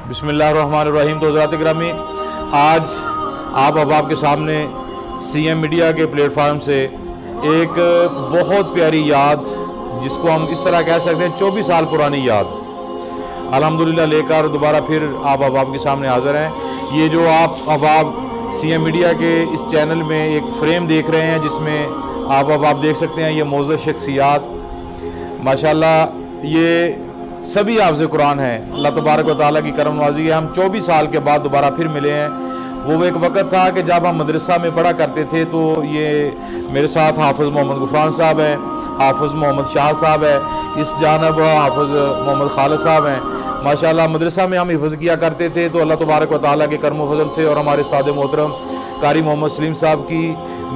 बिस्मिल्लाहिर्रहमानिर्रहीम। तो हज़रात गिरामी, आज आप अहबाब के सामने CM मीडिया के प्लेटफार्म से एक बहुत प्यारी याद, जिसको हम इस तरह कह सकते हैं 24 साल पुरानी याद, अल्हम्दुलिल्लाह लेकर दोबारा फिर आप अहबाब के सामने हाज़िर हैं। ये जो आप अहबाब CM मीडिया के इस चैनल में एक फ्रेम देख रहे हैं, जिसमें आप अहबाब देख सकते हैं ये मौजूद शख्सियात, माशाल्लाह ये सभी हाफ़िज़ कुरान हैं। अल्लाह तबारक व तआला की करम नवाज़ी है। हम 24 साल के बाद दोबारा फिर मिले हैं। वो एक वक्त था कि जब हम मदरसा में पढ़ा करते थे, तो ये मेरे साथ हाफ़िज़ मोहम्मद गुफ़रान साहब हैं, हाफ़िज़ मोहम्मद शाह साहब है, इस जानब हाफ़िज़ मोहम्मद खालिद साहब हैं। माशाल्लाह मदरसा में हम हिफ़्ज़ किया करते थे, तो अल्लाह तबारक व तआला के करम व फज़ल से और हमारे उस्ताद मोहतरम कारी मोहम्मद सलीम साहब की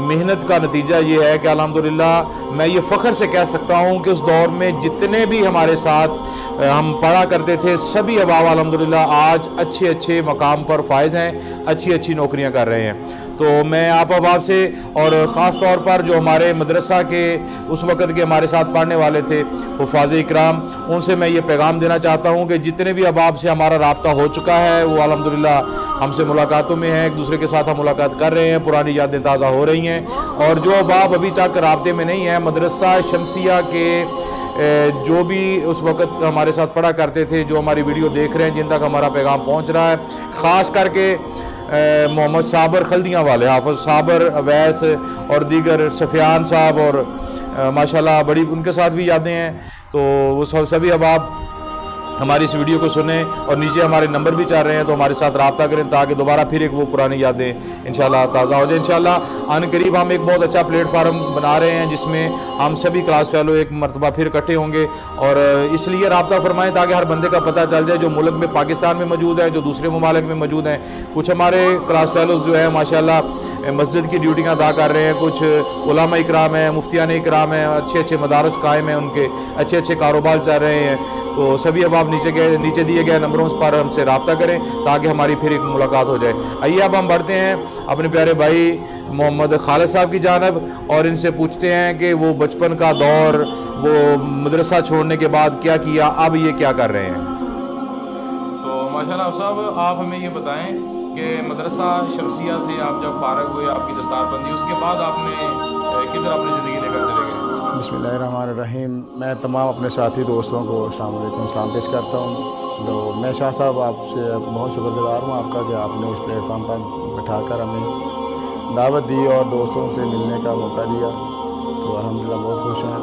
मेहनत का नतीजा ये है कि अल्हम्दुलिल्लाह मैं ये फ़ख्र से कह सकता हूँ कि उस दौर में जितने भी हमारे साथ हम पढ़ा करते थे, सभी अहबाब अल्हम्दुलिल्लाह आज अच्छे अच्छे मकाम पर फायज़ हैं, अच्छी अच्छी नौकरियाँ कर रहे हैं। तो मैं आप अहबाब से और ख़ास तौर पर जो हमारे मदरसा के उस वक़्त के हमारे साथ पढ़ने वाले थे हुफ़ाज़ इकराम, उनसे मैं ये पैगाम देना चाहता हूँ कि जितने भी अहबाब से हमारा राब्ता हो चुका है, वो अल्हम्दुलिल्लाह हमसे मुलाकातों में हैं, एक दूसरे के साथ हम मुलाकात कर रहे हैं, पुरानी यादें ताज़ा हो रही हैं। और जो अहबाब अभी तक राब्ते में नहीं हैं, मदरसा शमसिया के जो भी उस वक़्त हमारे साथ पढ़ा करते थे, जो हमारी वीडियो देख रहे हैं, जिन तक हमारा पैगाम पहुँच रहा है, ख़ास करके मोहम्मद साबर खल्दियाँ वाले, हाफ़िज़ साबर, अवैस और दीगर सफ़ियान साहब, और माशाल्लाह बड़ी उनके साथ भी यादें हैं। तो वो सभी अहबाब हमारी इस वीडियो को सुने और नीचे हमारे नंबर भी चल रहे हैं, तो हमारे साथ रब्ता करें ताकि दोबारा फिर एक वो पुरानी यादें इंशाल्लाह ताज़ा हो जाए। इंशाल्लाह आने करीब हम एक बहुत अच्छा प्लेटफार्म बना रहे हैं, जिसमें हम सभी क्लास फेलो एक मरतबा फिर इकट्ठे होंगे, और इसलिए रब्ता फरमाएँ ताकि हर बंदे का पता चल जाए, जो मुल्क में पाकिस्तान में मौजूद है, जो दूसरे ममालिक में मौजूद हैं। कुछ हमारे क्लास फेलोज़ जो है माशाल्लाह मस्जिद की ड्यूटियाँ अदा कर रहे हैं, कुछ उलमा इकराम हैं, मुफ्तियान इकराम हैं, अच्छे अच्छे मदारस कायम हैं, उनके अच्छे अच्छे कारोबार चल रहे हैं। तो सभी अहबाब नीचे दिए गए नंबरों पर हमसे रब्ता करें ताकि हमारी फिर एक मुलाकात हो जाए। आइए अब हम बढ़ते हैं अपने प्यारे भाई मोहम्मद खालिद साहब की जानब और इनसे पूछते हैं कि वो बचपन का दौर, वो मदरसा छोड़ने के बाद क्या किया, अब ये क्या कर रहे हैं। तो माशाल्लाह साहब, आप हमें ये बताएं कि मदरसा शमसिया से आप जब फारग हुए, आपकी दस्तारबंदी, उसके बाद आपने किधर अपनी ज़िंदगी लेकर चले गए। बिस्मिल्लाहिर्रहमानिर्रहीम। मैं तमाम अपने साथी दोस्तों को अस्सलाम वालेकुम सलाम पेश करता हूँ। तो मैं शाह साहब आपसे बहुत शुक्रगुज़ार हूँ आपका कि आपने इस प्लेटफार्म पर बैठाकर हमें दावत दी और दोस्तों से मिलने का मौका दिया। तो अल्हम्दुलिल्लाह बहुत खुश हैं।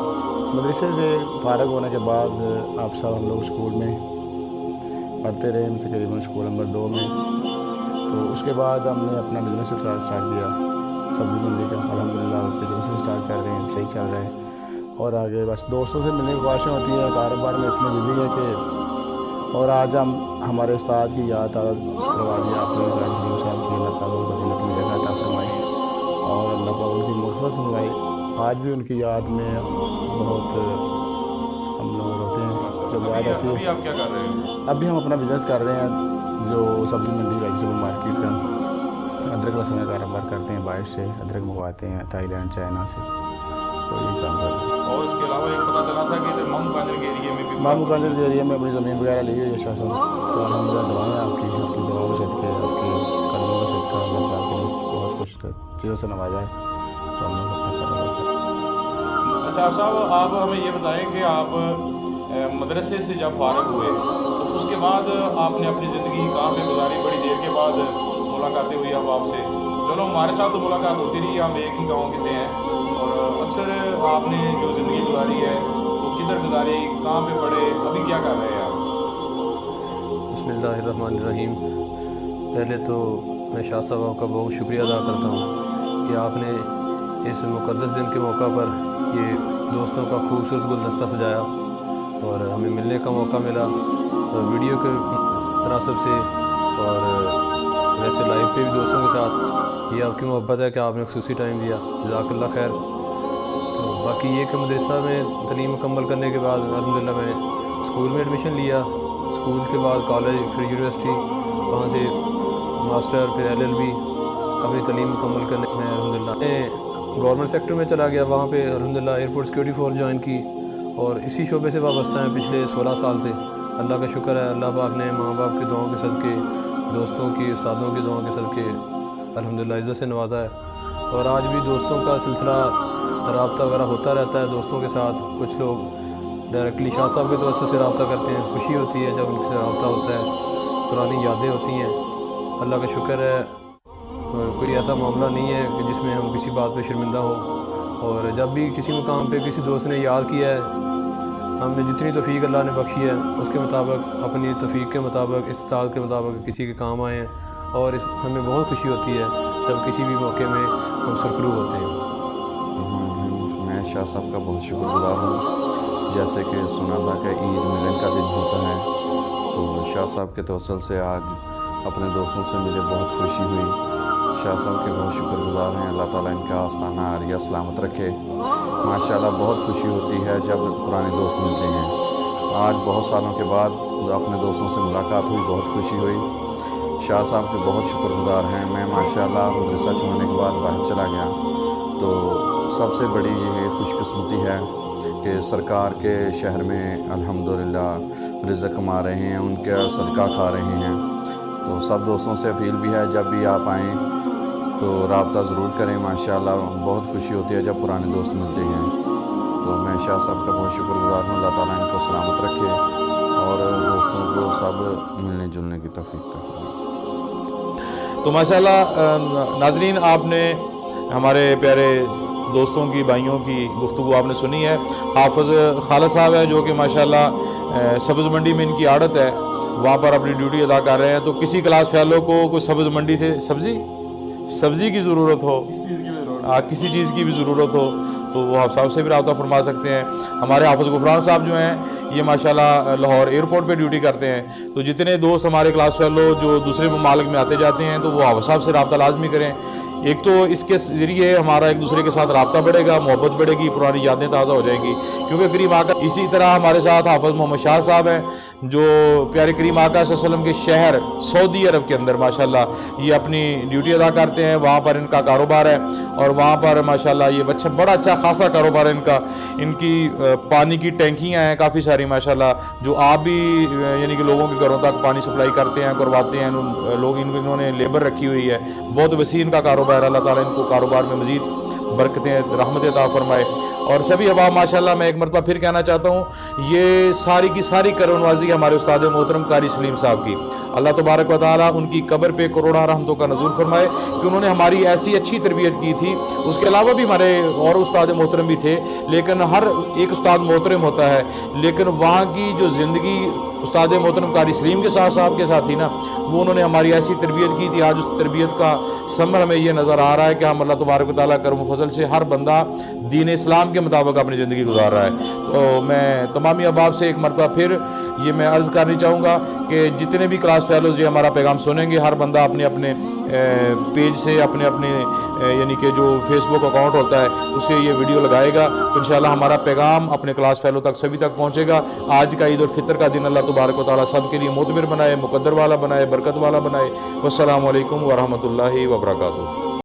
मदरसे से फ़ारग होने के बाद आप सब हम लोग स्कूल में पढ़ते रहे, तकरीबन स्कूल नंबर 2 में। तो उसके बाद हमने अपना बिज़नेस स्टार्ट किया, सब्ज़ी मंडी का। अल्हम्दुलिल्लाह बिज़नेस भी स्टार्ट कर रहे हैं, सही चल रहा है। और आगे बस दोस्तों से मिलने की ख्वाहिशें होती हैं, कारोबार में इतने बिजी है कि। और आज हम हमारे उस्ताद की याद करवा दी आपने, साहब की अल्लाह ताला उनको जन्नत में जगह अता फरमाई और अल्लाह ताला उनकी मग़फ़िरत फरमाई। आज भी उनकी याद में बहुत हम लोग होते हैं, जब याद आती है। अभी आप क्या कर रहे हैं। अभी हम अपना बिज़नेस कर रहे हैं, जो सब्ज़ी मंडी वेजिटेबल मार्केट का अदरक लहसुन का कारोबार करते हैं। बाहर से अदरक मंगवाते हैं, थाईलैंड, चाइना से, तो ये काम कर रहे हैं। और इसके अलावा एक पता चला था कि मामू कांजर के एरिया में भी, मामू कांजर के एरिया में अपनी ज़मीन वगैरह ली है शाह साहब। तो अल्हम्दुलिल्लाह दुआएं आपकी दुआओं से, आपकी कदमों से, अल्लाह पाक ने बहुत कुछ चीज़ों से नवाजा है, तो हम लोग अपना कर रहे हैं। अच्छा साहब, आप हमें ये बताएं कि आप मदरसे से जब फारग हुए, तो उसके बाद आपने अपनी ज़िंदगी कहाँ पे गुजारी। बड़ी देर के बाद मुलाकातें हुई अब आपसे। चलो हमारे साथ तो मुलाकात होती रही, हम एक ही गाँव के से हैं, और अक्सर आपने जो ज़िंदगी गुजारी है वो किधर गुजारी, कहाँ पे पढ़े, अभी क्या कर रहे हैं आप। बिस्मिल्लाहिर्रहमानिर्रहीम। पहले तो मैं शाह साहब का बहुत शुक्रिया अदा करता हूँ कि आपने इस मुक़द्दस दिन के मौका पर ये दोस्तों का खूबसूरत गुलदस्ता सजाया और हमें मिलने का मौका मिला, और वीडियो के तनासब से और वैसे लाइव पे भी दोस्तों के साथ। ये आपकी मोहब्बत है कि आपने खुसूसी टाइम दिया, जज़ाकल्लाह खैर। तो बाकी ये कि मदरसा में तालीम मुकम्मल करने के बाद अल्हम्दुलिल्लाह मैंने स्कूल में एडमिशन लिया, स्कूल के बाद कॉलेज, फिर यूनिवर्सिटी, वहाँ से मास्टर, फिर LLB, अपनी तालीम मुकम्मल करने में अल्हम्दुलिल्लाह गवर्नमेंट सेक्टर में चला गया। वहाँ पे अल्हम्दुलिल्लाह एयरपोर्ट सिक्योरिटी फोर्स ज्वाइन की और इसी शोबे से वाबस्ता हैं पिछले 16 साल से। اللہ کا شکر ہے، اللہ پاک نے ماں باپ کی دعاؤں کے صدقے، دوستوں کی، استادوں کی دعاؤں کے صدقے الحمدللہ عزت سے نوازا ہے۔ اور آج بھی دوستوں کا سلسلہ رابطہ وغیرہ ہوتا رہتا ہے دوستوں کے ساتھ۔ کچھ لوگ ڈائریکٹلی شاہ صاحب کے توسط سے رابطہ کرتے ہیں، خوشی ہوتی ہے جب ان سے رابطہ ہوتا ہے، پرانی یادیں ہوتی ہیں۔ اللہ کا شکر ہے کوئی ایسا معاملہ نہیں ہے کہ جس میں ہم کسی بات پہ شرمندہ ہوں، اور جب بھی کسی مقام پہ کسی دوست نے یاد کیا ہے، ہم نے جتنی توفیق اللہ نے بخشی ہے اس کے مطابق، اپنی توفیق کے مطابق، استطاعت کے مطابق کسی کے کام آئے ہیں، اور ہمیں بہت خوشی ہوتی ہے جب کسی بھی موقع میں ہم سرخرو ہوتے ہیں۔ میں شاہ صاحب کا بہت شکر گزار ہوں۔ جیسے کہ سنا تھا کہ عید ملن کا دن ہوتا ہے، تو شاہ صاحب کے توسل سے آج اپنے دوستوں سے ملے، بہت خوشی ہوئی۔ شاہ صاحب کے بہت شکر گزار ہیں، اللہ تعالیٰ ان کا آستانہ عالیہ سلامت رکھے۔ ماشاءاللہ بہت خوشی ہوتی ہے جب پرانے دوست ملتے ہیں۔ آج بہت سالوں کے بعد اپنے دوستوں سے ملاقات ہوئی، بہت خوشی ہوئی۔ شاہ صاحب کے بہت شکر گزار ہیں۔ میں ماشاءاللہ مدرسہ چھوڑنے کے بعد باہر چلا گیا تو سب سے بڑی یہ خوش قسمتی ہے کہ سرکار کے شہر میں الحمدللہ رزق کما رہے ہیں، ان کے صدقہ کھا رہے ہیں۔ تو سب دوستوں سے اپیل بھی ہے جب بھی آپ آئیں تو رابطہ ضرور کریں۔ ماشاءاللہ بہت خوشی ہوتی ہے جب پرانے دوست ملتے ہیں۔ تو میں شاہ صاحب کا بہت شکر گزار ہوں، اللہ تعالیٰ ان کو سلامت رکھے اور دوستوں کو سب ملنے جلنے کی توفیق دے۔ تو ماشاءاللہ ناظرین، آپ نے ہمارے پیارے دوستوں کی، بھائیوں کی گفتگو آپ نے سنی ہے۔ حافظ خالد صاحب ہیں جو کہ ماشاءاللہ سبز منڈی میں ان کی عادت ہے، وہاں پر اپنی ڈیوٹی ادا کر رہے ہیں۔ تو کسی کلاس فیلو کو کوئی سبز منڈی سے سبزی کی ضرورت ہو، کسی چیز کی بھی ضرورت ہو تو وہ حافظ صاحب سے بھی رابطہ فرما سکتے ہیں۔ ہمارے حافظ غفران صاحب جو ہیں یہ ماشاءاللہ لاہور ایئرپورٹ پہ ڈیوٹی کرتے ہیں۔ تو جتنے دوست ہمارے کلاس فیلو جو دوسرے ممالک میں آتے جاتے ہیں تو وہ حافظ صاحب سے رابطہ لازمی کریں۔ ایک تو اس کے ذریعے ہمارا ایک دوسرے کے ساتھ رابطہ بڑھے گا، محبت بڑھے گی، پرانی یادیں تازہ ہو جائیں گی، کیونکہ کریم آقا۔ اسی طرح ہمارے ساتھ حافظ محمد شاہ صاحب ہیں جو پیارے کریم آقا صلی اللہ علیہ وسلم کے شہر سعودی عرب کے اندر ماشاءاللہ یہ اپنی ڈیوٹی ادا کرتے ہیں۔ وہاں پر ان کا کاروبار ہے اور وہاں پر ماشاءاللہ یہ بڑا اچھا خاصا کاروبار ہے ان کا۔ ان کی پانی کی ٹینکیاں ہیں کافی ساری ماشاءاللہ، جو آپ بھی یعنی کہ لوگوں کے گھروں تک پانی سپلائی کرتے ہیں، کرواتے ہیں لوگ۔ انہوں نے لیبر رکھی ہوئی ہے، بہت وسیع ان کا کاروبار۔ اللہ تعالیٰ ان کو کاروبار میں مزید برکتیں، رحمتیں عطا فرمائے۔ اور سبھی احباب ماشاءاللہ میں ایک مرتبہ پھر کہنا چاہتا ہوں، یہ ساری کی ساری کرونوازی ہمارے استاد محترم قاری سلیم صاحب کی۔ اللہ تبارک و تعالیٰ ان کی قبر پہ کروڑا رحمتوں کا نزول فرمائے کہ انہوں نے ہماری ایسی اچھی تربیت کی تھی۔ اس کے علاوہ بھی ہمارے اور استاد محترم بھی تھے، لیکن ہر ایک استاد محترم ہوتا ہے، لیکن وہاں کی جو زندگی استاد محترم قاری سلیم کے صاحب کے ساتھ تھی نا، وہ انہوں نے ہماری ایسی تربیت کی تھی۔ آج اس تربیت کا ثمر ہمیں یہ نظر آ رہا ہے کہ ہم اللہ تبارک و تعالیٰ کرم و فضل سے ہر بندہ دین اسلام کے مطابق اپنی زندگی گزار رہا ہے۔ تو میں تمامی احباب سے ایک مرتبہ پھر یہ میں عرض کرنی چاہوں گا کہ جتنے بھی کلاس فیلوز یہ ہمارا پیغام سنیں گے، ہر بندہ اپنے اپنے پیج سے، اپنے یعنی کہ جو فیس بک اکاؤنٹ ہوتا ہے اسے یہ ویڈیو لگائے گا تو انشاءاللہ ہمارا پیغام اپنے کلاس فیلو تک سبھی تک پہنچے گا۔ آج کا عید الفطر کا دن اللہ تبارک و تعالیٰ سب کے لیے معتبر بنائے، مقدر والا بنائے، برکت والا بنائے۔ والسلام علیکم ورحمۃ اللہ وبرکاتہ۔